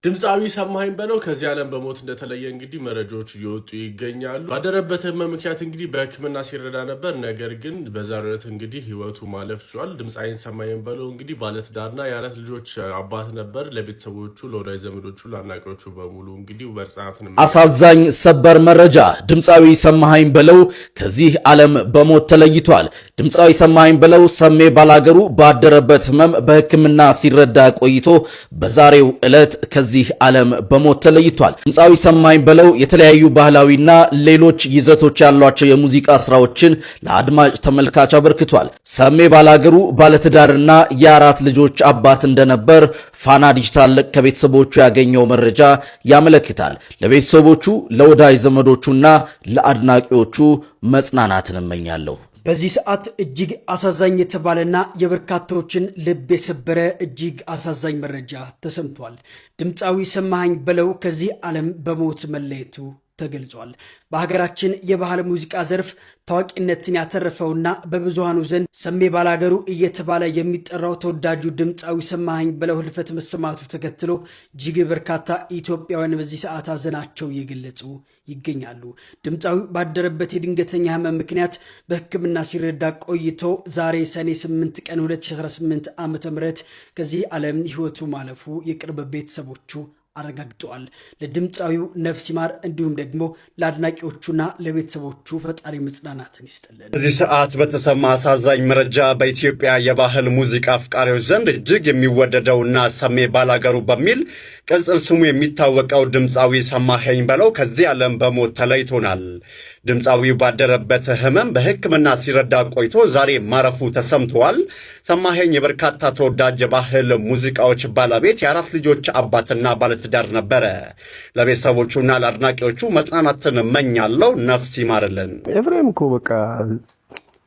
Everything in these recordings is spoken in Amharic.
ድምፃዊ ሰማኸኝ በለው ከዚህ ዓለም በሞት እንደተለየ እንግዲህ መረጃዎች እየወጡ ይገኛሉ። ባደረበት ህመም ምክንያት እንግዲህ በሕክምና ሲረዳ ነበር። ነገር ግን በዛሬው ዕለት እንግዲህ ህይወቱ ማለፍ ችሏል። ድምፃዊ ሰማኸኝ በለው እንግዲህ ባለትዳርና የአራት ልጆች አባት ነበር። ለቤተሰቦቹ፣ ለወዳጅ ዘመዶቹ፣ ለአድናቂዎቹ በሙሉ እንግዲህ በጽናትን አሳዛኝ ሰበር መረጃ ድምፃዊ ሰማኸኝ በለው ከዚህ ዓለም በሞት ተለይቷል። ድምፃዊ ሰማኸኝ በለው ሰሜ ባላገሩ ባደረበት ህመም በሕክምና ሲረዳ ቆይቶ በዛሬው ዕለት ከዚህ ዓለም በሞት ተለይቷል። ድምፃዊ ሰማኸኝ በለው የተለያዩ ባህላዊና ሌሎች ይዘቶች ያሏቸው የሙዚቃ ስራዎችን ለአድማጭ ተመልካች አበርክቷል። ሰሜ ባላገሩ ባለትዳርና የአራት ልጆች አባት እንደነበር ፋና ዲጂታል ከቤተሰቦቹ ያገኘው መረጃ ያመለክታል። ለቤተሰቦቹ፣ ለወዳጅ ዘመዶቹና ለአድናቂዎቹ መጽናናትን እመኛለሁ። በዚህ ሰዓት እጅግ አሳዛኝ የተባለና የበርካታዎችን ልብ የሰበረ እጅግ አሳዛኝ መረጃ ተሰምቷል። ድምፃዊ ሰማኸኝ በለው ከዚህ ዓለም በሞት መለየቱ ተገልጿል። በሀገራችን የባህል ሙዚቃ ዘርፍ ታዋቂነትን ያተረፈውና በብዙሃኑ ዘንድ ሰሜ ባላገሩ እየተባለ የሚጠራው ተወዳጁ ድምፃዊ ሰማኸኝ በለው ህልፈት መሰማቱ ተከትሎ እጅግ በርካታ ኢትዮጵያውያን በዚህ ሰዓት ሀዘናቸው እየገለጹ ይገኛሉ። ድምፃዊ ባደረበት የድንገተኛ ህመም ምክንያት በሕክምና ሲረዳ ቆይቶ ዛሬ ሰኔ 8 ቀን 2018 ዓ.ም ከዚህ ዓለም ህይወቱ ማለፉ የቅርብ ቤተሰቦቹ አረጋግጠዋል። ለድምፃዊው ነፍስ ይማር እንዲሁም ደግሞ ለአድናቂዎቹና ለቤተሰቦቹ ፈጣሪ መጽናናትን ይስጥልን። በዚህ ሰዓት በተሰማ አሳዛኝ መረጃ በኢትዮጵያ የባህል ሙዚቃ አፍቃሪዎች ዘንድ እጅግ የሚወደደውና ሰሜ ባላገሩ በሚል ቅጽል ስሙ የሚታወቀው ድምፃዊ ሰማኸኝ በለው ከዚህ ዓለም በሞት ተለይቶናል። ድምፃዊው ባደረበት ህመም በሕክምና ሲረዳ ቆይቶ ዛሬ ማረፉ ተሰምተዋል። ሰማኸኝ የበርካታ ተወዳጅ የባህል ሙዚቃዎች ባለቤት፣ የአራት ልጆች አባትና ባለትዳር ነበረ። ለቤተሰቦቹና ለአድናቂዎቹ መጽናናትን እመኛለሁ። ነፍስ ይማርልን። ኤፍሬም እኮ በቃ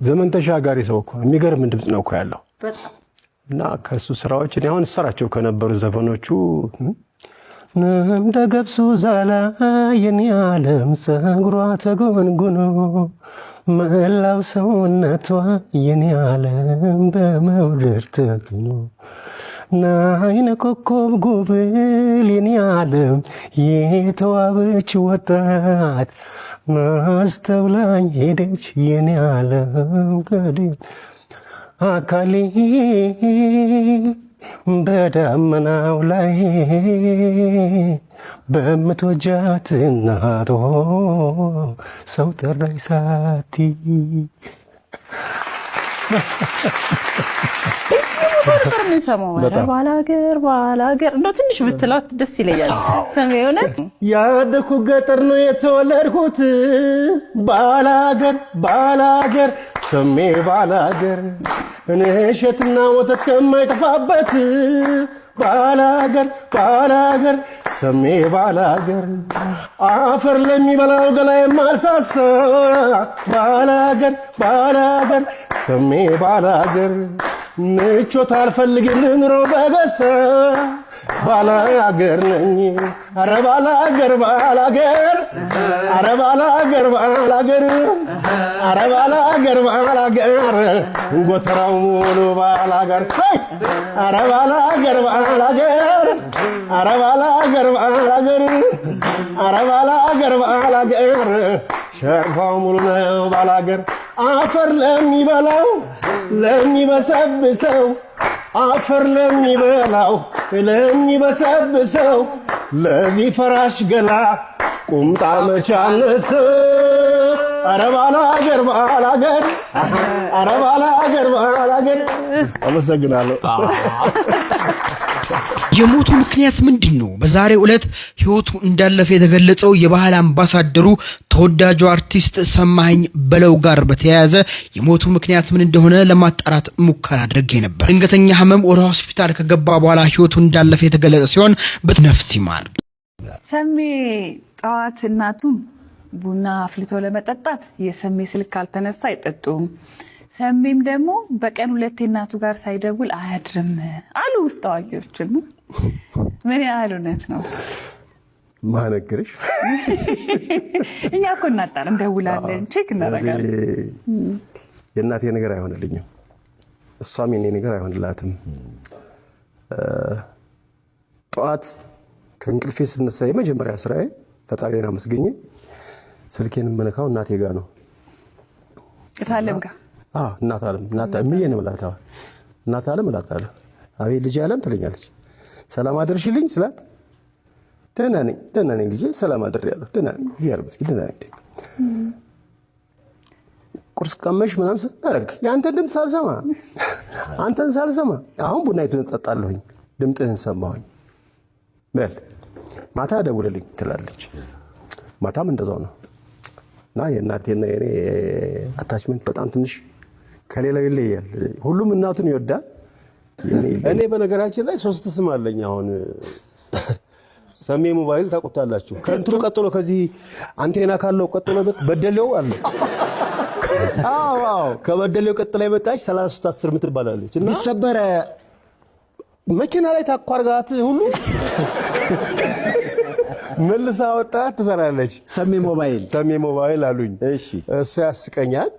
ዘመን ተሻጋሪ ሰው እኮ የሚገርም ድምፅ ነው እኮ ያለው እና ከሱ ስራዎች እኔ አሁን ሰራቸው ከነበሩ ዘፈኖቹ እንደ ገብሱ ዛላ የኔ ዓለም ፀጉሯ ተጎንጉኖ መላው ሰውነቷ የኔ ዓለም በመውደድ ተግኖ ናይነ ኮከብ ጉብል የኔ ዓለም የተዋበች ወጣት ናስተውላኝ ሄደች የኔ ዓለም ገዴ አካሌ በደመናው ላይ በምትወጃት እናቶ ሰው ጠራኝ ሳቲ ባላገር እንደው ትንሽ ብትላት ደስ ይለኛል። ሰሜ እውነት ያደኩ ገጠር ነው የተወለድኩት ባላገር ሰሜ ባላገር እሸትና ወተት ከማይጠፋበት ባላገር ሰሜ ባላገር አፈር ለሚበላው ገላ የማልሳሳ ባላገር ሰሜ ባላገር ምቾት አልፈልግም ኑሮ በገሳ ባላገር ነኝ አረ ባላገር አረ ባላገር አረ ባላገር ጎተራው ሙሉ ባላገር አረ ባላገር አረ ባላገር አረ ባላገር ሸርፋው ሙሉ ነው ባላገር አፈር ለሚበላው ለሚበሰብሰው አፈር ለሚበላው ለሚበሰብሰው ለዚህ ፈራሽ ገላ ቁምጣ መቻነስ አረ ባላገር አረ ባላገር አመሰግናለሁ። የሞቱ ምክንያት ምንድነው? በዛሬው ዕለት ህይወቱ እንዳለፈ የተገለጸው የባህል አምባሳደሩ ተወዳጁ አርቲስት ሰማኸኝ በለው ጋር በተያያዘ የሞቱ ምክንያት ምን እንደሆነ ለማጣራት ሙከራ አድርጌ ነበር። ድንገተኛ ህመም ወደ ሆስፒታል ከገባ በኋላ ህይወቱ እንዳለፈ የተገለጸ ሲሆን በነፍስ ይማር። ሰሜ ጠዋት እናቱ ቡና አፍልተው ለመጠጣት የሰሜ ስልክ ካልተነሳ አይጠጡም። ሰሜም ደግሞ በቀን ሁለቴ እናቱ ጋር ሳይደውል አያድርም አሉ ውስጥ አዋቂዎችም። ምን ያህል እውነት ነው? ማነገርሽ እኛ እኮ እናጣር እንደውላለን፣ ቼክ እናደርጋለን። የእናቴ ነገር አይሆንልኝም፣ እሷም የኔ ነገር አይሆንላትም። ጠዋት ከእንቅልፌ ስነሳ የመጀመሪያ ስራዬ ፈጣሪን አመስግኜ ስልኬን የምነካው እናቴ ጋር ነው። እታለም ጋር እናት አለም እምዬ ነው እላታለሁ። እናት አለም እላታለሁ። አቤት ልጅ አለም ትለኛለች። ሰላም አድርሽልኝ ስላት ደህና ነኝ ልጄ ሰላም አድሬያለሁ ደህና ነኝ እግዚአብሔር ይመስገን ደህና ነኝ። ቁርስ ቀመሽ ምናምን ስታረግ ያንተን ድምፅ ሳልሰማ አንተን ሳልሰማ አሁን ቡናይቱን እጠጣለሁኝ ድምፅህን ሰማሁኝ በል ማታ ደውልልኝ ትላለች። ማታም እንደዛው ነው። እና የእናቴና የኔ አታችመንት በጣም ትንሽ ከሌላው ይለያል። ሁሉም እናቱን ይወዳል። እኔ በነገራችን ላይ 3 ስም አለኝ። አሁን ሰሜ ሞባይል ታውቁታላችሁ። ከእንትኑ ቀጥሎ ከዚህ አንቴና ካለው ቀጥሎ በደሌው አለ። አዎ ከበደሌው ቀጥላ የመጣች 3310 ምትባላለች እና ቢሰበረ መኪና ላይ ታቋርጋት ሁሉ መልሳ ወጣት ትሰራለች። ሰሜ ሞባይል አሉኝ። እሺ እሱ ያስቀኛል።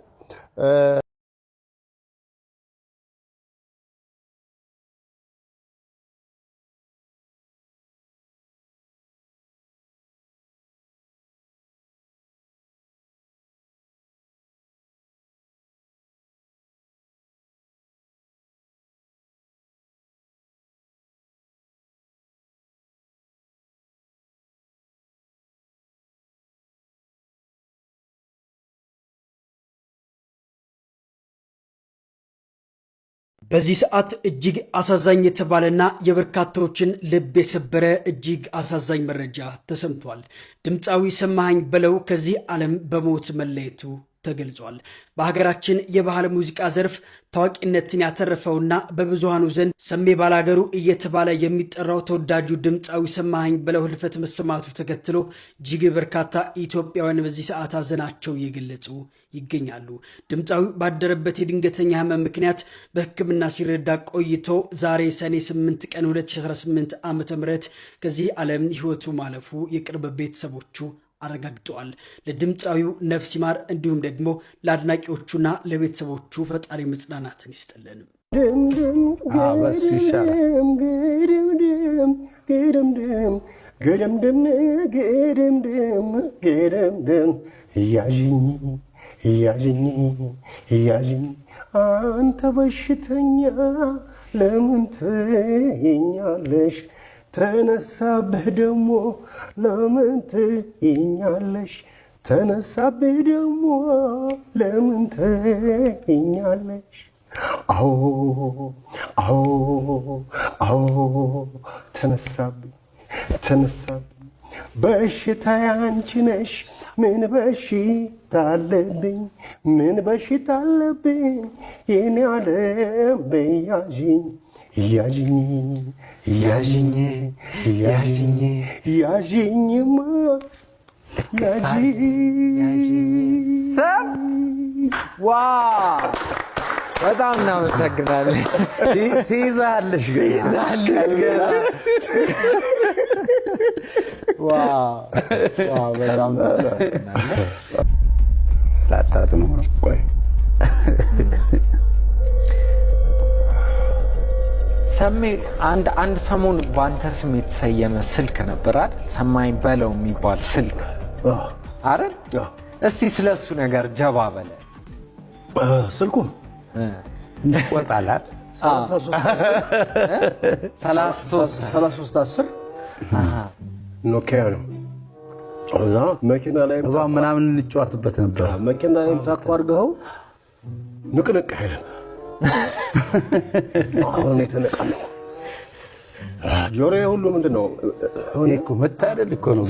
በዚህ ሰዓት እጅግ አሳዛኝ የተባለና የበርካቶችን ልብ የሰበረ እጅግ አሳዛኝ መረጃ ተሰምቷል። ድምፃዊ ሰማኸኝ በለው ከዚህ ዓለም በሞት መለየቱ ተገልጿል። በሀገራችን የባህል ሙዚቃ ዘርፍ ታዋቂነትን ያተረፈውና በብዙሃኑ ዘንድ ሰሜ ባላገሩ እየተባለ የሚጠራው ተወዳጁ ድምፃዊ ሰማኸኝ በለው ህልፈት መሰማቱ ተከትሎ እጅግ በርካታ ኢትዮጵያውያን በዚህ ሰዓት ሀዘናቸው እየገለጹ ይገኛሉ። ድምፃዊ ባደረበት የድንገተኛ ህመም ምክንያት በሕክምና ሲረዳ ቆይቶ ዛሬ ሰኔ 8 ቀን 2018 ዓ.ም ከዚህ ዓለም ህይወቱ ማለፉ የቅርብ ቤተሰቦቹ አረጋግጠዋል። ለድምፃዊው ነፍስ ይማር እንዲሁም ደግሞ ለአድናቂዎቹና ለቤተሰቦቹ ፈጣሪ መጽናናትን ይስጥልን። እያዥኝ አንተ በሽተኛ ለምን ትይኛለሽ? ተነሳብህ ደሞ ለምን ትይኛለሽ? ተነሳብህ ደሞ ለምን ትይኛለሽ? አዎ ተነሳብኝ በሽታ ያንቺ ነሽ። ምን በሽታ አለብኝ? ምን በሽታ አለብኝ? የኔ ዓለም በያዥኝ ያዥኝማ በጣም እናመሰግናለን። ትይዛለሽ በጣም እናመሰግናለን። ላጣጥሙ ነው። ቆይ ሰሜ አንድ ሰሞን በአንተ ስም የተሰየመ ስልክ ነበር አይደል? ሰማኸኝ በለው የሚባል ስልክ አይደል? እስቲ ስለሱ ነገር ጀባ በለ። ስልኩ ይቆጣላል 3310 ኖኪያ ነው። እዛ መኪና ላይ ምናምን እንጫወትበት ነበር። መኪና ላይ ታቋርገው ንቅንቅ አይደለም። አሁን የተነቀነው ጆሮዬ ሁሉ ምንድነው? እኮ መታደል እኮ ነው።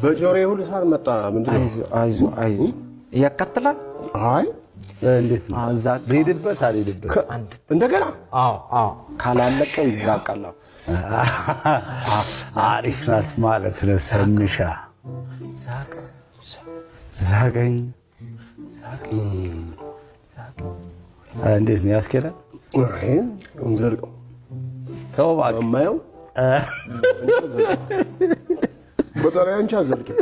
በጆሮዬ ሁሉ ሳር መጣ። ምንድነው? አይዞ ያቃጥላል። አይ እንዴት ነው? ልሄድበት አልሄድበት እንደገና ካላለቀ ይዛቃል። አሪፍ ናት ማለት ነው። ሰምሻ ዛገኝ እንዴት ነው ያስኬዳል? አይን እንዘልቀው ተው እባክህ ማየው በጣም አንቺ አዘልቀው